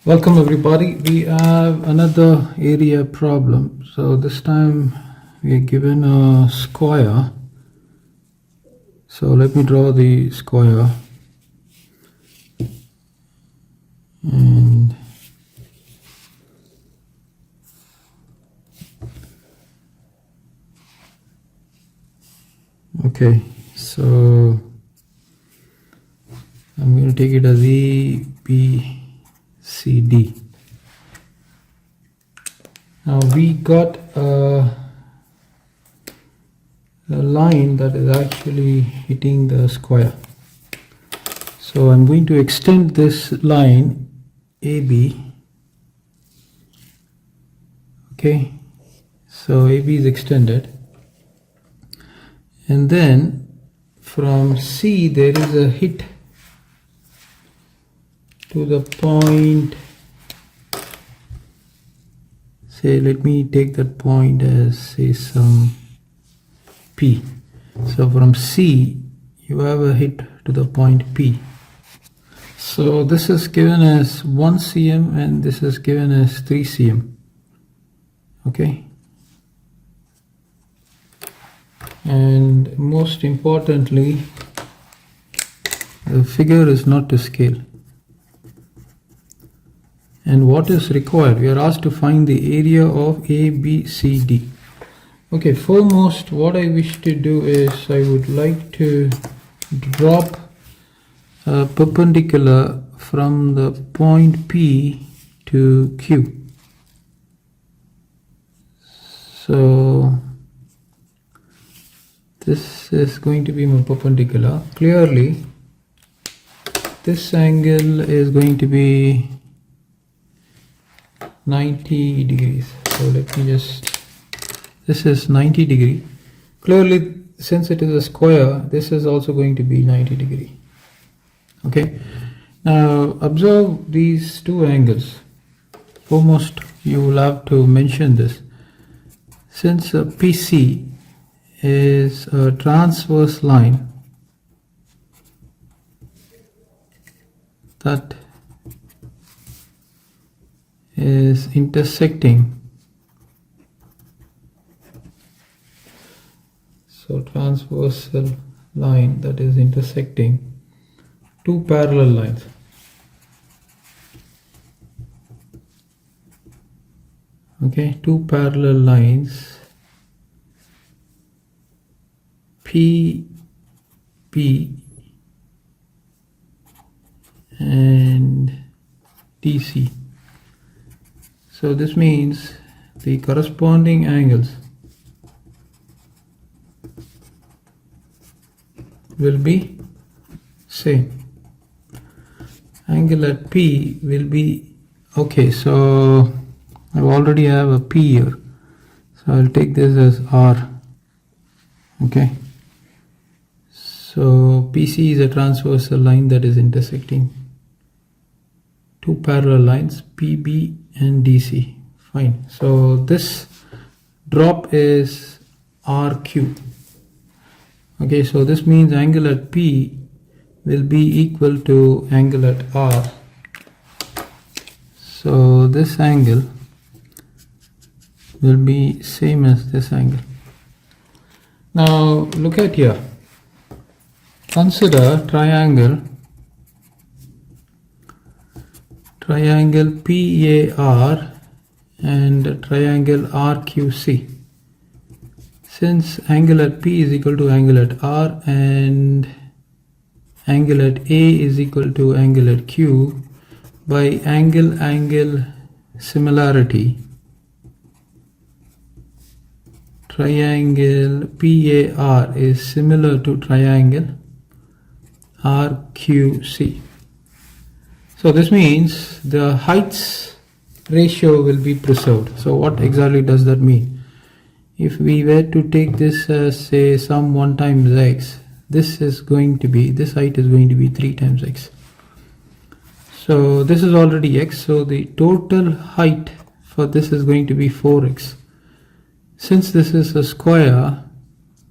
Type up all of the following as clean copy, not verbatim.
Welcome everybody. We have another area problem. So this time we are given a square. So let me draw the square. And okay, so I'm going to take it as A, B, C, D. Now we got a line that is actually hitting the square. So I'm going to extend this line AB. Okay, so AB is extended. And then from C there is a hit to the point, say, let me take that point as, say, some P. So from C you have a hit to the point P. So this is given as 1 cm and this is given as 3 cm. Okay, and most importantly, the figure is not to scale. And what is required? We are asked to find the area of ABCD. Okay, foremost what I wish to do is I would like to drop a perpendicular from the point P to Q. So this is going to be my perpendicular. Clearly this angle is going to be 90 degrees. So let me just, this is 90 degree. Clearly, since it is a square, this is also going to be 90 degree. Okay, now observe these two angles. Foremost, you will have to mention this. Since PC is a transverse line that is intersecting, so transversal line that is intersecting two parallel lines. Okay, two parallel lines P and DC. So this means the corresponding angles will be same. Angle at P will be, okay, so I already have a P here. So I'll take this as R. Okay. So PC is a transversal line that is intersecting two parallel lines PB and DC. Fine. So this drop is RQ. Okay, so this means angle at P will be equal to angle at R. So this angle will be same as this angle. Now look at here. Consider triangle PAR and triangle RQC. Since angle at P is equal to angle at R and angle at A is equal to angle at Q, by angle similarity, triangle PAR is similar to triangle RQC. So this means the heights ratio will be preserved. So what exactly does that mean? If we were to take this as, say, some 1 times x, this is going to be, this height is going to be 3 times x. So this is already x, so the total height for this is going to be 4x. Since this is a square,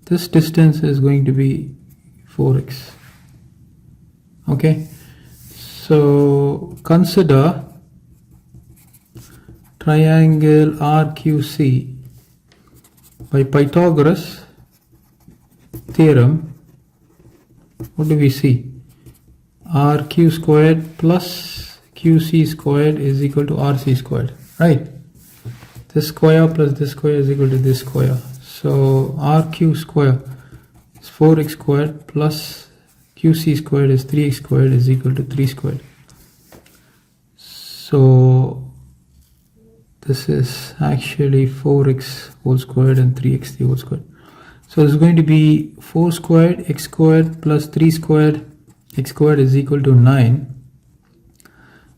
this distance is going to be 4x. Okay, so consider triangle RQC by Pythagoras theorem, what do we see? RQ squared plus QC squared is equal to RC squared, right? This square plus this square is equal to this square. So RQ square is 4x squared plus QC squared is 3x squared is equal to 3 squared. So this is actually 4x whole squared and 3x whole squared. So this is going to be 4 squared x squared plus 3 squared x squared is equal to 9.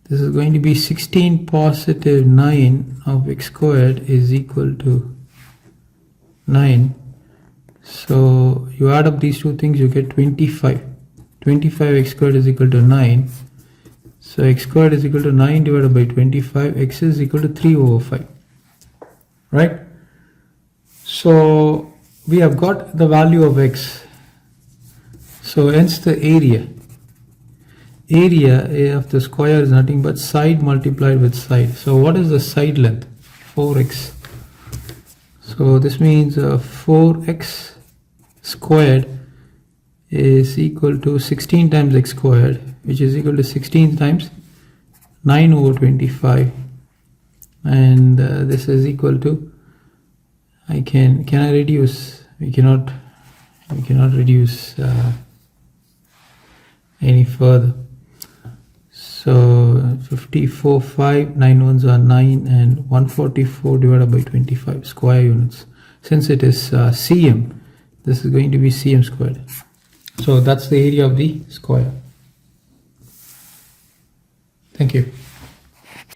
This is going to be 16 positive 9 of x squared is equal to 9. So you add up these two things, you get 25. 25 x squared is equal to 9. So x squared is equal to 9 divided by 25. X is equal to 3 over 5. Right? So we have got the value of x. So hence the area of the square is nothing but side multiplied with side. So what is the side length? 4x. So this means 4x squared is equal to 16 times x squared, which is equal to 16 times 9 over 25, and this is equal to, can I reduce? We cannot reduce any further. So 54, 5, 9 ones are 9, and 144 divided by 25 square units. Since it is cm, this is going to be cm squared. So that's the area of the square. Thank you.